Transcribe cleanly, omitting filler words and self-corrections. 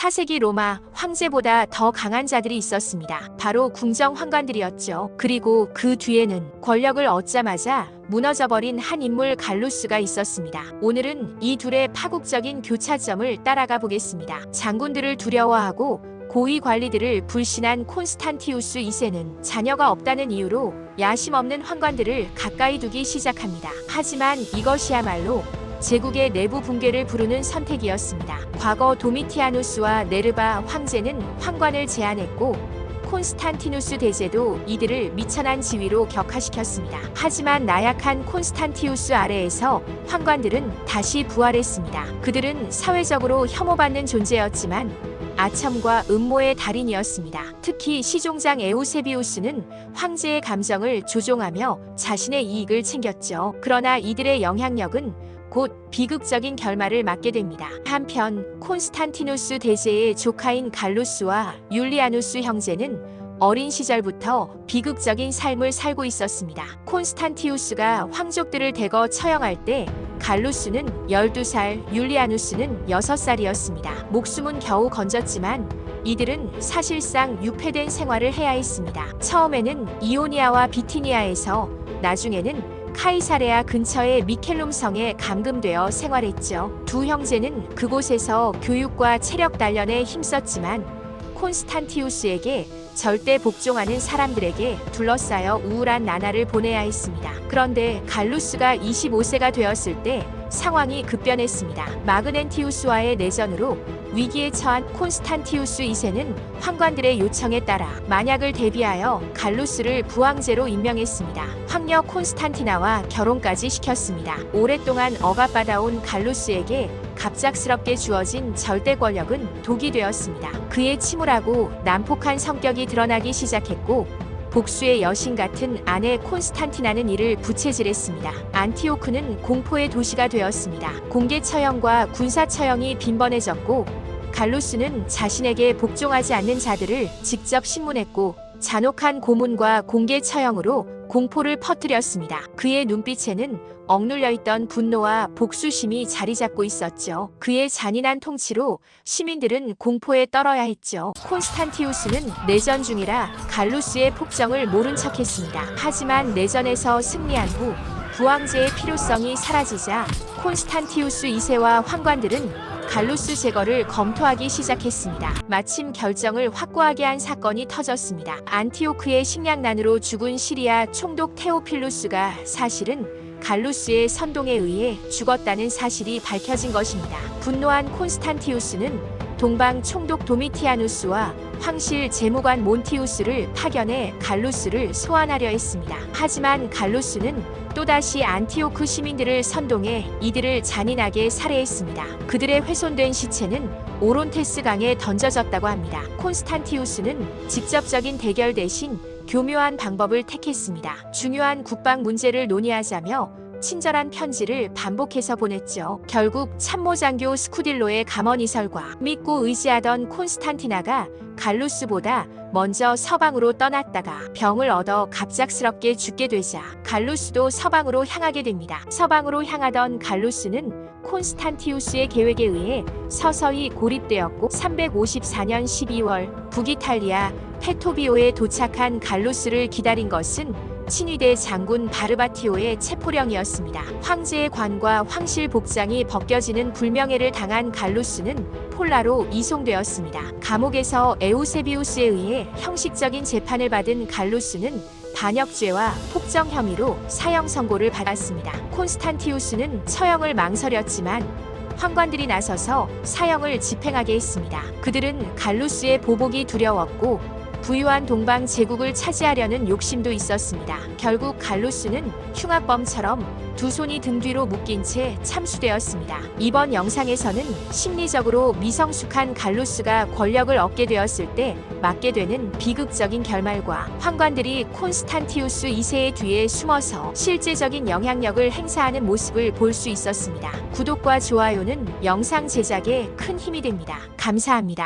4세기 로마 황제보다 더 강한 자들이 있었습니다. 바로 궁정 환관들이었죠. 그리고 그 뒤에는 권력을 얻자마자 무너져버린 한 인물 갈루스가 있었습니다. 오늘은 이 둘의 파국적인 교차점을 따라가 보겠습니다. 장군들을 두려워하고 고위 관리들을 불신한 콘스탄티우스 2세는 자녀가 없다는 이유로 야심 없는 환관들을 가까이 두기 시작합니다. 하지만 이것이야말로 제국의 내부 붕괴를 부르는 선택이었습니다. 과거 도미티아누스와 네르바 황제는 환관을 제안했고 콘스탄티누스 대제도 이들을 미천한 지위로 격하시켰습니다. 하지만 나약한 콘스탄티우스 아래에서 환관들은 다시 부활했습니다. 그들은 사회적으로 혐오받는 존재였지만 아첨과 음모의 달인이었습니다. 특히 시종장 에우세비우스는 황제의 감정을 조종하며 자신의 이익을 챙겼죠. 그러나 이들의 영향력은 곧 비극적인 결말을 맞게 됩니다. 한편 콘스탄티누스 대제의 조카인 갈루스와 율리아누스 형제는 어린 시절부터 비극적인 삶을 살고 있었습니다. 콘스탄티우스가 황족들을 대거 처형할 때 갈루스는 12살, 율리아누스는 6살이었습니다. 목숨은 겨우 건졌지만 이들은 사실상 유폐된 생활을 해야 했습니다. 처음에는 이오니아와 비티니아에서, 나중에는 카이사레아 근처의 미켈룸 성에 감금되어 생활했죠. 두 형제는 그곳에서 교육과 체력 단련에 힘썼지만 콘스탄티우스에게 절대 복종하는 사람들에게 둘러싸여 우울한 나날을 보내야 했습니다. 그런데 갈루스가 25세가 되었을 때 상황이 급변했습니다. 마그넨티우스와의 내전으로 위기에 처한 콘스탄티우스 2세는 환관들의 요청에 따라 만약을 대비하여 갈루스를 부황제로 임명했습니다. 황녀 콘스탄티나와 결혼까지 시켰습니다. 오랫동안 억압받아온 갈루스에게 갑작스럽게 주어진 절대 권력은 독이 되었습니다. 그의 침울하고 난폭한 성격이 드러나기 시작했고 복수의 여신 같은 아내 콘스탄티나는 이를 부채질했습니다. 안티오크는 공포의 도시가 되었습니다. 공개 처형과 군사 처형이 빈번해졌고 갈루스는 자신에게 복종하지 않는 자들을 직접 신문했고 잔혹한 고문과 공개 처형으로 공포를 퍼뜨렸습니다. 그의 눈빛에는 억눌려 있던 분노와 복수심이 자리 잡고 있었죠. 그의 잔인한 통치로 시민들은 공포에 떨어야 했죠. 콘스탄티우스는 내전 중이라 갈루스의 폭정을 모른 척했습니다. 하지만 내전에서 승리한 후 부황제의 필요성이 사라지자 콘스탄티우스 2세와 환관들은 갈루스 제거를 검토하기 시작했습니다. 마침 결정을 확고하게 한 사건이 터졌습니다. 안티오크의 식량난으로 죽은 시리아 총독 테오필루스가 사실은 갈루스의 선동에 의해 죽었다는 사실이 밝혀진 것입니다. 분노한 콘스탄티우스는 동방 총독 도미티아누스와 황실 재무관 몬티우스를 파견해 갈루스를 소환하려 했습니다. 하지만 갈루스는 또다시 안티오크 시민들을 선동해 이들을 잔인하게 살해했습니다. 그들의 훼손된 시체는 오론테스 강에 던져졌다고 합니다. 콘스탄티우스는 직접적인 대결 대신 교묘한 방법을 택했습니다. 중요한 국방 문제를 논의하자며 친절한 편지를 반복해서 보냈죠. 결국 참모장교 스쿠딜로의 감언이설과 믿고 의지하던 콘스탄티나가 갈루스보다 먼저 서방으로 떠났다가 병을 얻어 갑작스럽게 죽게 되자 갈루스도 서방으로 향하게 됩니다. 서방으로 향하던 갈루스는 콘스탄티우스의 계획에 의해 서서히 고립되었고 354년 12월 북이탈리아 페토비오에 도착한 갈루스를 기다린 것은 친위대 장군 바르바티오의 체포령이었습니다. 황제의 관과 황실 복장이 벗겨지는 불명예를 당한 갈루스는 폴라로 이송되었습니다. 감옥에서 에우세비우스에 의해 형식적인 재판을 받은 갈루스는 반역죄와 폭정 혐의로 사형 선고를 받았습니다. 콘스탄티우스는 처형을 망설였지만 황관들이 나서서 사형을 집행하게 했습니다. 그들은 갈루스의 보복이 두려웠고 부유한 동방 제국을 차지하려는 욕심도 있었습니다. 결국 갈루스는 흉악범처럼 두 손이 등 뒤로 묶인 채 참수되었습니다. 이번 영상에서는 심리적으로 미성숙한 갈루스가 권력을 얻게 되었을 때 맞게 되는 비극적인 결말과 황관들이 콘스탄티우스 2세의 뒤에 숨어서 실제적인 영향력을 행사하는 모습을 볼 수 있었습니다. 구독과 좋아요는 영상 제작에 큰 힘이 됩니다. 감사합니다.